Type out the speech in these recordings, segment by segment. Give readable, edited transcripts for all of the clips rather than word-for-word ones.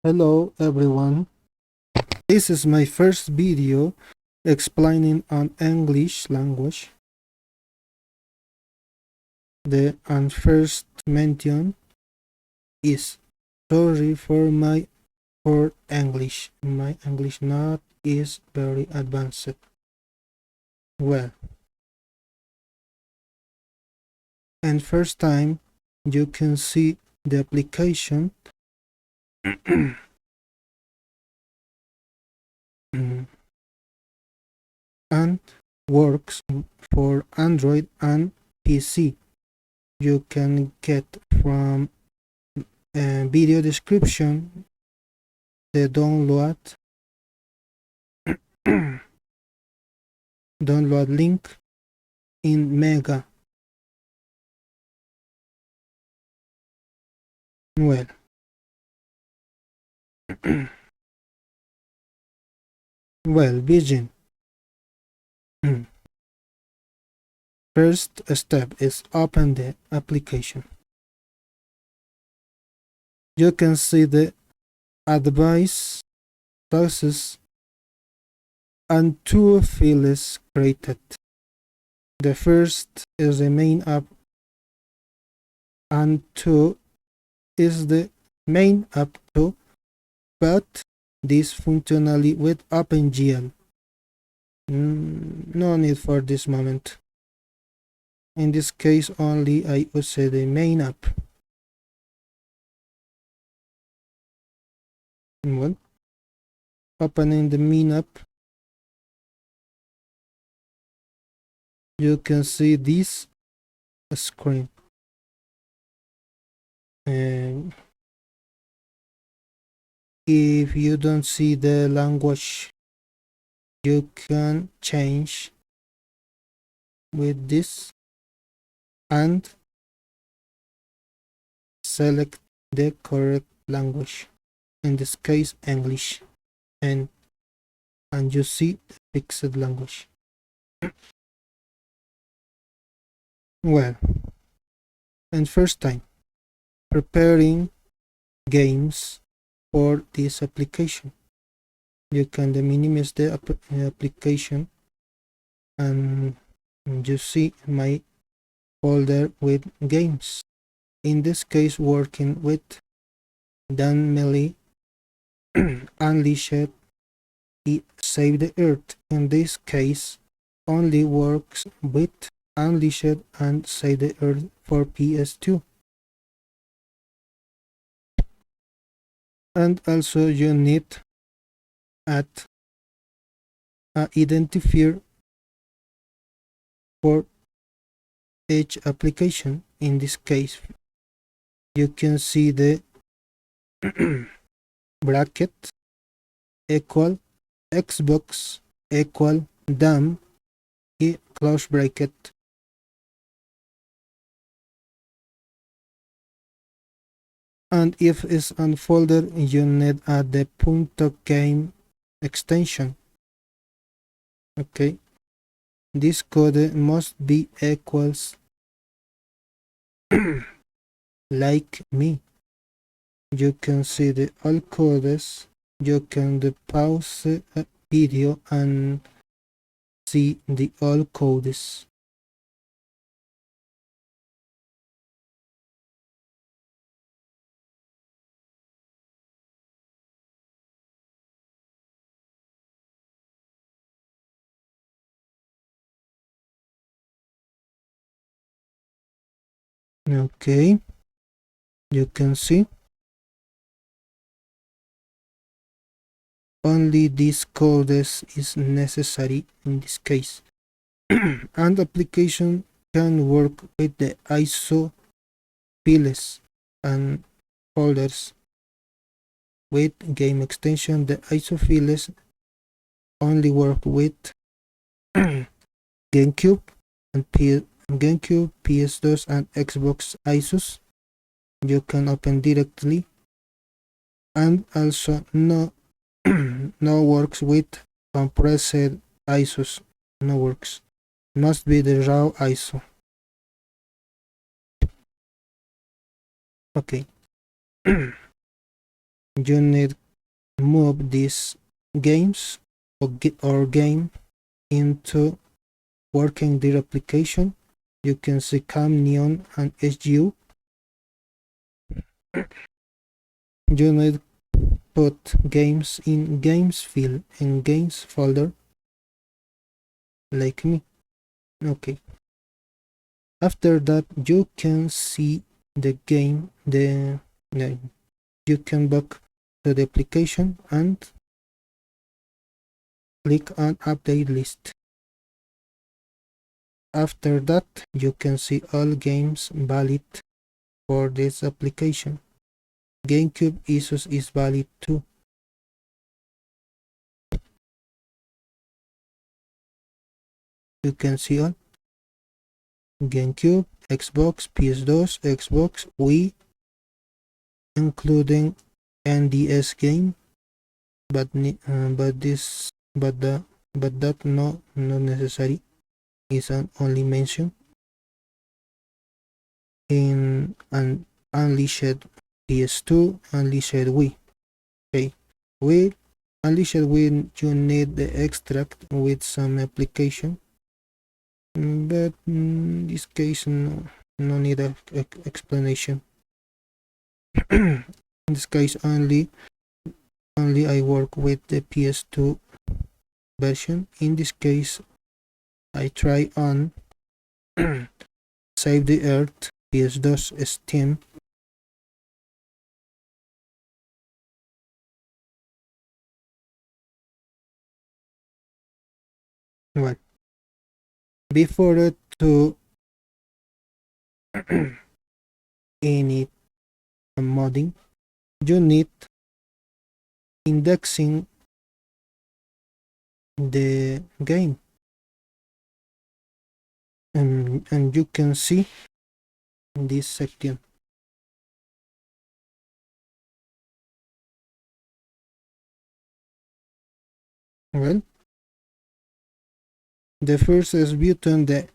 Hello everyone, this is my first video explaining on English language. The first mention is sorry for my poor English. My English not is very advanced. Well, and first time you can see the application and works for Android and PC. You can get from video description the download link in Mega. Well, begin. First step is open the application. You can see the advice, taxes, and two files created. The first is the main app, and two is the main app too, but this functionally with OpenGL. No need for this moment. In this case only I use the main app. Well, opening the main app, you can see this screen. And if you don't see the language, you can change with this and select the correct language, in this case English, and you see the fixed language. Well, and first time preparing games for this application. You can minimize the application and you see my folder with games. In this case, working with Dan Melee, Unleashed, Save the Earth. In this case, only works with Unleashed and Save the Earth for ps2. And also you need add an identifier for each application. In this case, you can see the bracket equal Xbox equal dam close bracket. And if it's on folder, you need add the .game extension. Okay, this code must be equals like me. You can see the all codes. You can pause a video and see the all codes. Okay, you can see only this code is necessary in this case. And application can work with the ISO files and folders. With game extension, the ISO files only work with GameCube and GameCube, ps2 and Xbox ISOs. You can open directly, and also no works with compressed ISOs. No works. Must be the raw ISO. Okay. you need move these games or game into working their application. You can see cam, neon, and SGU. You need put games in games field in games folder, like me. Okay. After that, you can see the game. You can back to the application and click on update list. After that, you can see all games valid for this application. GameCube ISOs is valid too. You can see all GameCube, Xbox, PS2, Xbox, Wii, including NDS game, but that not necessary. Is an only mention in an Unleashed ps2, Unleashed Wii. Okay, with Unleashed Wii you need the extract with some application, but in this case no need a explanation. In this case only I work with the ps2 version. In this case I try on Save the Earth ps2 Steam. Well, before it to any modding, you need indexing the game, and you can see in this section. Well, the first is button the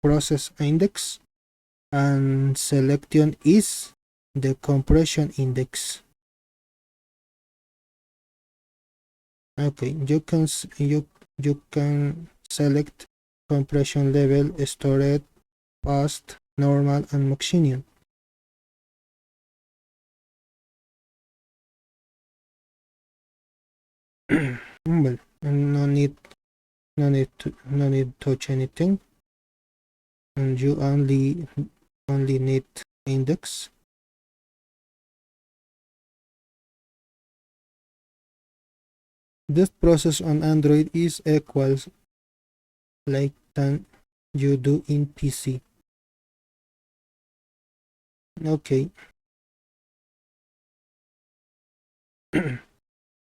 process index, and selection is the compression index. Okay, you can select compression level, storage, fast, normal, and Maximium. Well, no need to touch anything, and you only need index. This process on Android is equals like than you do in PC. Okay.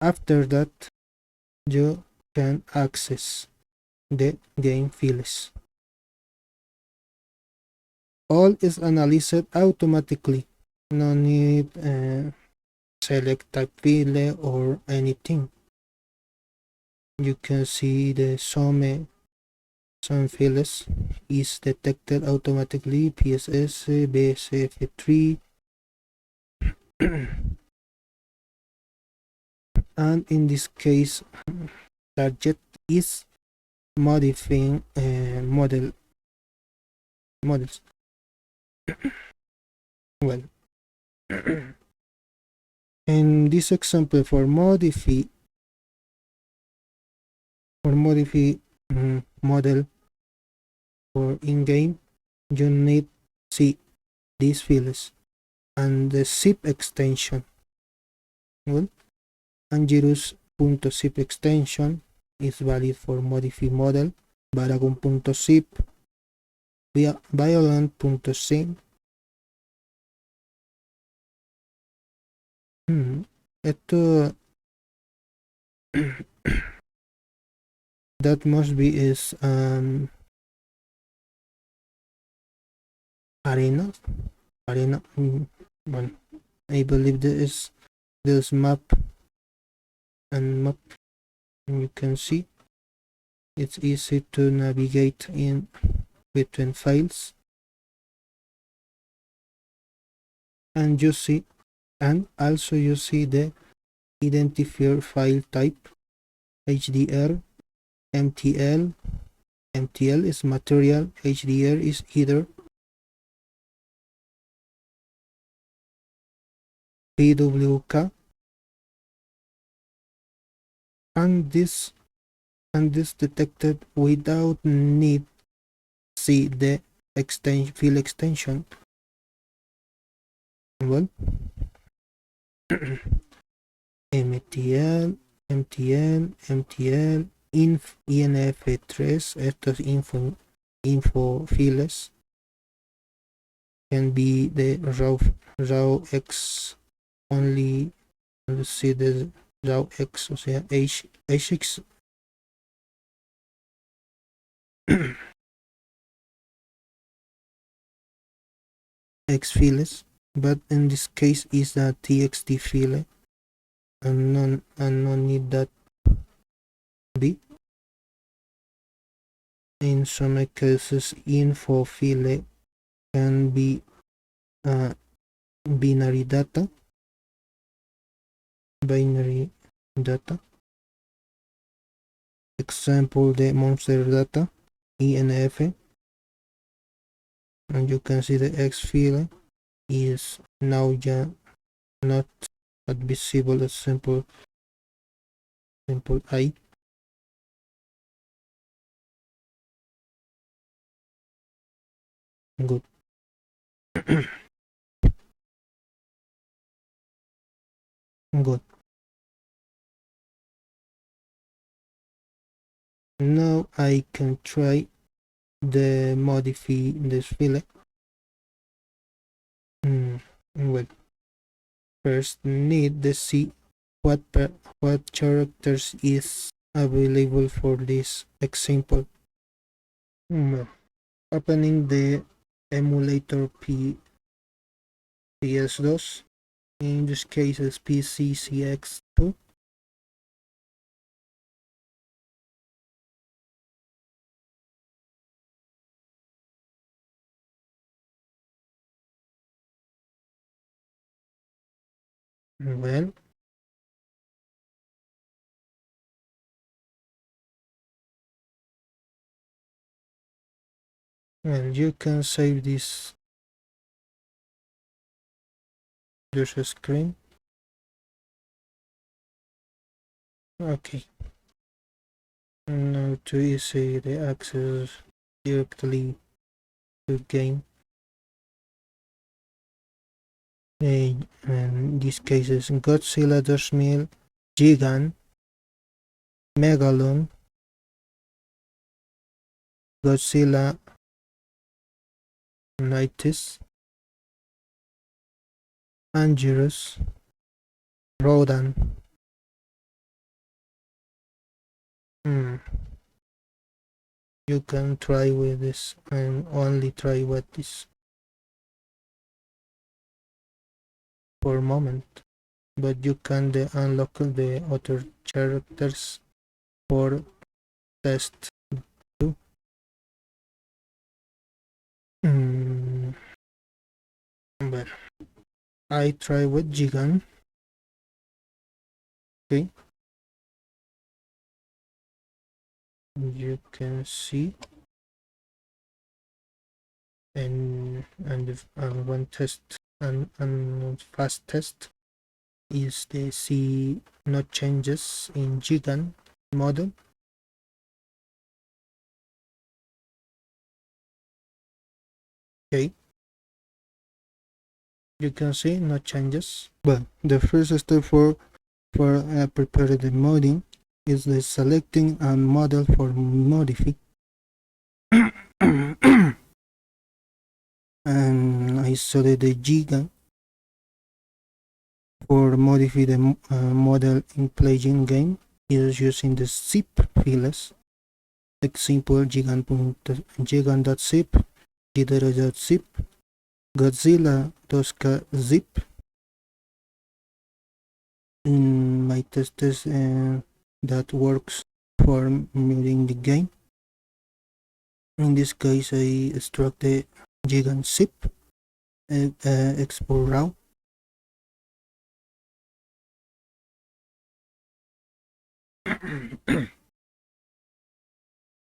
After that, you can access the game files. All is analyzed automatically. No need select type file or anything. You can see the some files is detected automatically. PSS, BSF3, and in this case, target is modifying models. Well, in this example, for modify model for in-game, you need see these files and the zip extension. Well, Angelus.zip extension is valid for modify model. Baragon.zip, violent.zip. Esto that must be is arena. Well, I believe this map, and you can see it's easy to navigate in between files, and you see And also you see the identifier file type, HDR, MTL. MTL is material, HDR is header, PWK, and this detected without need see the field extension. Well, MTL, MTL, INF3, estos info files can be the raw X only. Let's see the raw X, o sea, HX. X files, but in this case is a txt file, and no need that be. In some cases, info file can be binary data. Example, the monster data, ENF, and you can see the X file is now not visible as simple I. Good. Good. Now I can try the modify this file. Well, first need to see what characters is available for this example. Opening the emulator ps2, in this case is PCCX2. Well, you can save this user screen. Okay. Now to easy the access directly to game. In these cases, Godzilla 2000, Gigan, Megalon, Godzilla Nitis, Angerus, Rodan. You can try with this and only try what is for a moment, but you can unlock the other characters for test too. But I try with Gigan. Okay, you can see, and one test and fast test is they see no changes in Gigan model. Okay, you can see no changes. But the first step for prepare the modding is the selecting a model for modify. And I select the Gigan for modify the model in playing game is using the zip files. Example, gigan.zip, ghidorah.zip, godzilla.zip. In my testers that works for mirroring the game. In this case, I extract the gigan zip, export raw,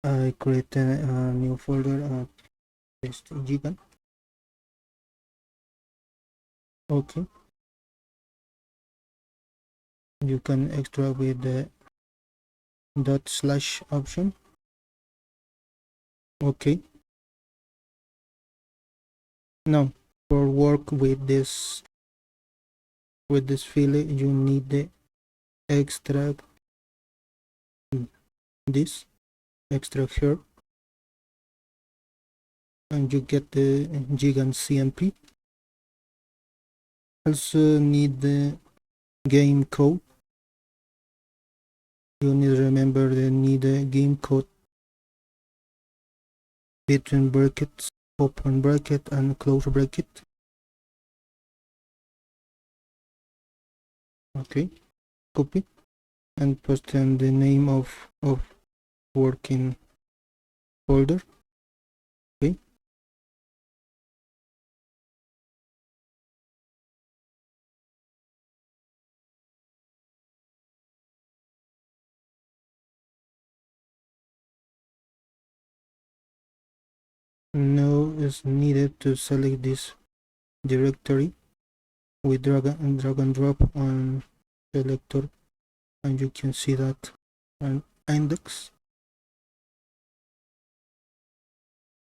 I create a new folder, paste giga. Okay, you can extract with the / option. Okay, now for work with this file, you need the extract this, extract here, and you get the giga cmp. Also need the game code. You need to remember the need a game code between brackets, open bracket and close bracket. Okay, copy and paste in the name of working folder. Okay, now is needed to select this directory. We drag and drop on selector, and you can see that an index.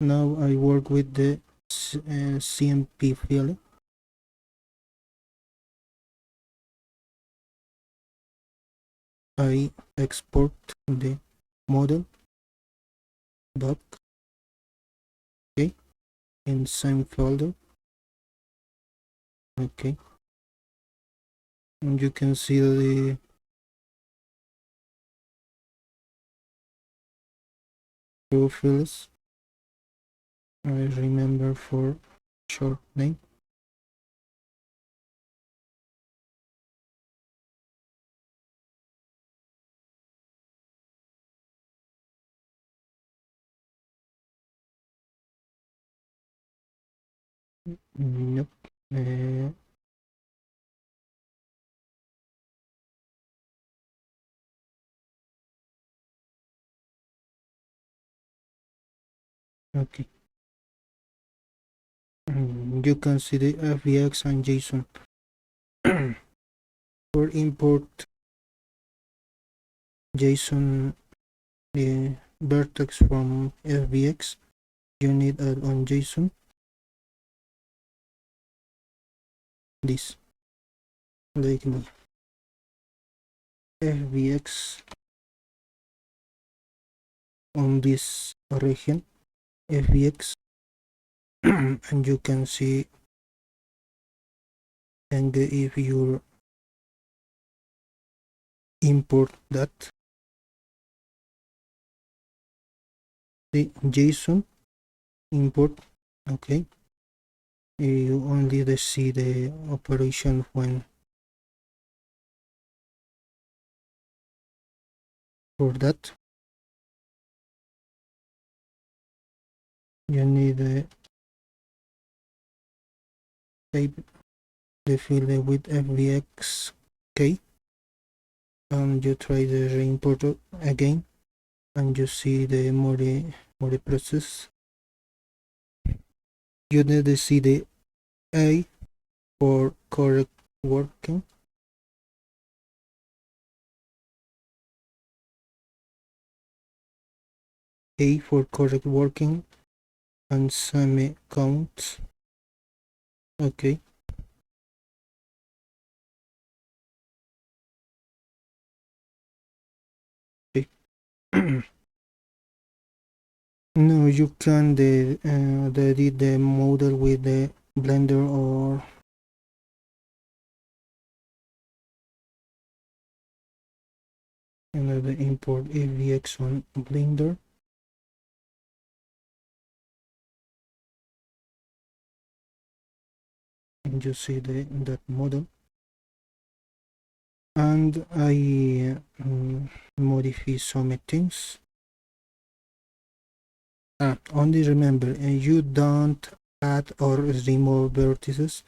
Now I work with the CMP file. I export the model back, okay, in same folder. Okay, and you can see the profiles. I remember for short name. Nope. Okay. You can see the FBX and JSON. For import JSON vertex from FBX, you need add on JSON. This, like the FBX on this region, FBX, and you can see, and if you import that, the JSON import, okay, you only see the operation when for that you need to type the field with FBX key, and you try the re-import again, and you see the more process. You need to see the A for correct working, A for correct working, and semi counts. Okay. No, you can edit the model with the Blender or another import FBX on Blender. And you see that model. And I modify some things. Only remember, you don't add or remove vertices,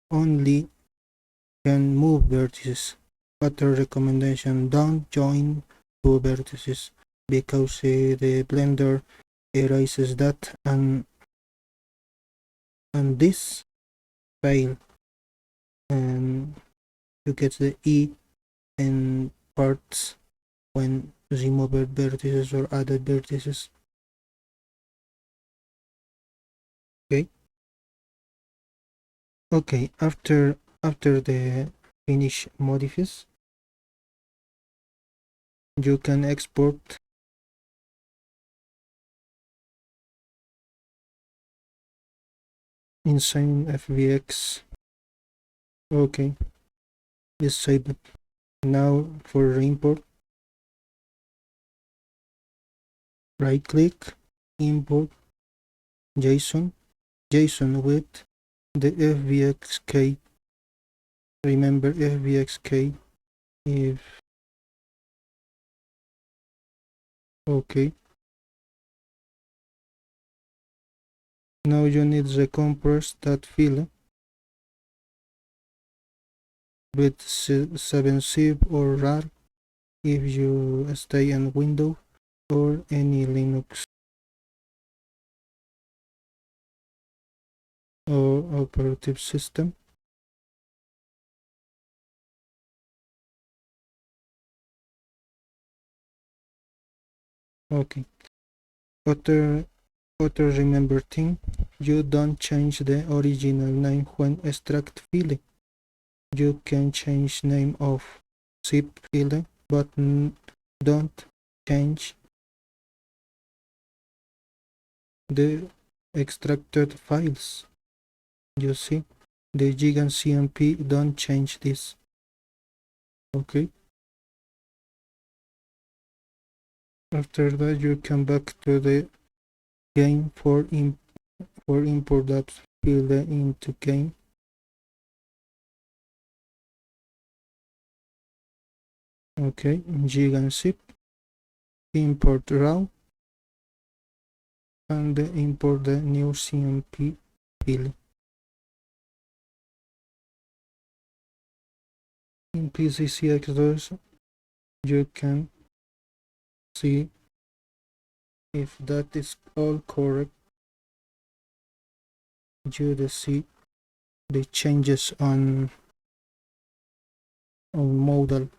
only can move vertices. But the recommendation, don't join two vertices because the blender erases that, and this fail, and you get the E in parts when removed vertices or added vertices. Okay, after the finish modifies, you can export inside FBX. Okay, just save it. Now for reimport, right click, import JSON with the FBX key. Remember FBX key. If okay, now you need to compress that file with 7-zip or RAR if you stay in Windows or any Linux or operative system. Okay, other remember thing, you don't change the original name when extract file. You can change name of zip file, but don't change the extracted files. You see, the gig and CMP don't change this. Okay, after that you come back to the game for import that file into game. Okay, gig and zip, import raw, and import the new CMP file. In PCLOUD you can see if that is all correct. You see the changes on model.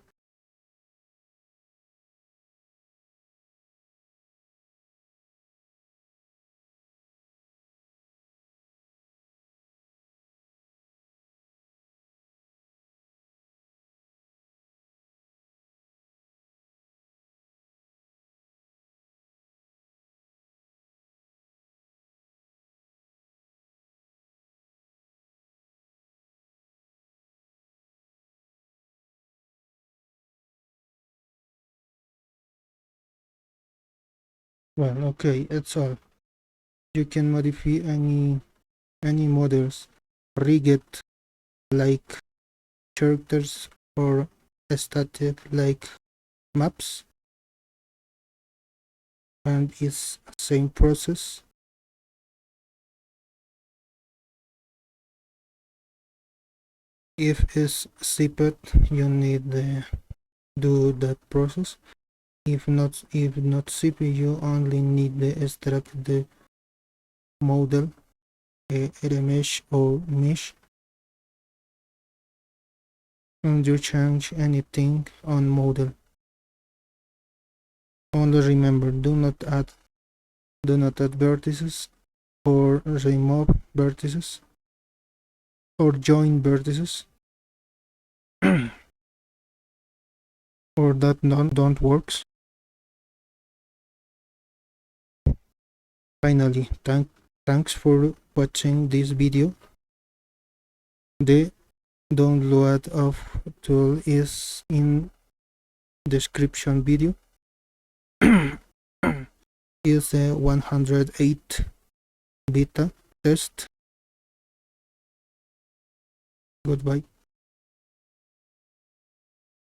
Well, okay, that's all. You can modify any models, rigid like characters or static like maps, and it's same process. If it's zipped, you need to do that process. If not zipped, you only need to extract the model, a mesh or mesh, and you change anything on model. Only remember, do not add vertices or remove vertices or join vertices or that don't works. Finally, thanks for watching this video. The download of tool is in description video. Is a 108 beta test. Goodbye.